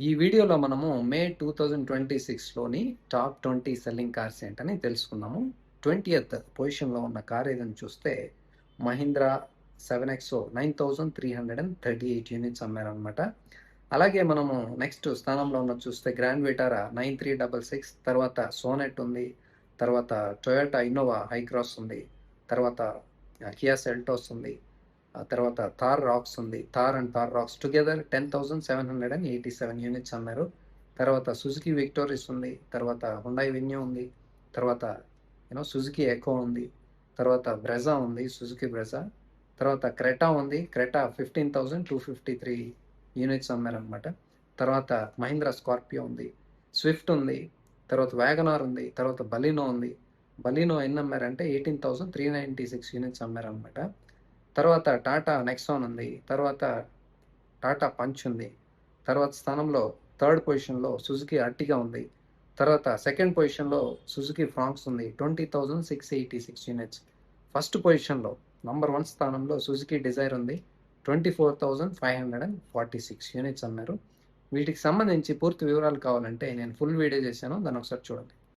ఈ వీడియోలో మనము మే 2026లోని టాప్ 20 సెల్లింగ్ కార్స్ ఏంటని తెలుసుకుందాము. 20th పొజిషన్లో ఉన్న కార్ ఏదని చూస్తే మహీంద్రా 7XO 9338 యూనిట్స్ అమ్మారనమాట. అలాగే మనము నెక్స్ట్ స్థానంలో ఉన్న చూస్తే గ్రాండ్ విటారా 9366, తర్వాత సోనెట్ ఉంది, తర్వాత టొయోటా ఇన్నోవా హై క్రాస్ ఉంది, తర్వాత కియా సెల్టోస్ ఉంది, ఆ తర్వాత థార్ రాక్స్ ఉంది. Thar and Thar Roxx together 10,787 units అన్నారు. తర్వాత సుజుకి విక్టోరిస్ ఉంది, తర్వాత హుండాయ్ వెన్యూ ఉంది, తర్వాత సుజుకి ఎకో ఉంది, తర్వాత బ్రెజా ఉంది, సుజుకి బ్రెజా, తర్వాత క్రెటా ఉంది. క్రెటా 15,253 యూనిట్స్ అమ్మారనమాట. తర్వాత మహీంద్రా స్కార్పియో ఉంది, స్విఫ్ట్ ఉంది, తర్వాత వ్యాగనార్ ఉంది, తర్వాత బలినో ఉంది. బలినో ఎన్ని అమ్మారంటే 18,396 యూనిట్స్ అమ్మారనమాట. తర్వాత టాటా నెక్సాన్ ఉంది, తర్వాత టాటా పంచ్ ఉంది, తర్వాత స్థానంలో థర్డ్ పొజిషన్లో సుజుకి అర్టిగా ఉంది, తర్వాత సెకండ్ పొజిషన్లో సుజుకి ఫ్రాంక్స్ ఉంది 20,686 యూనిట్స్. ఫస్ట్ పొజిషన్లో నంబర్ 1 స్థానంలో సుజుకి డిజైర్ ఉంది 24,546 యూనిట్స్ అన్నారు. వీటికి సంబంధించి పూర్తి వివరాలు కావాలంటే నేను ఫుల్ వీడియో చేశాను, దాన్ని ఒకసారి చూడండి.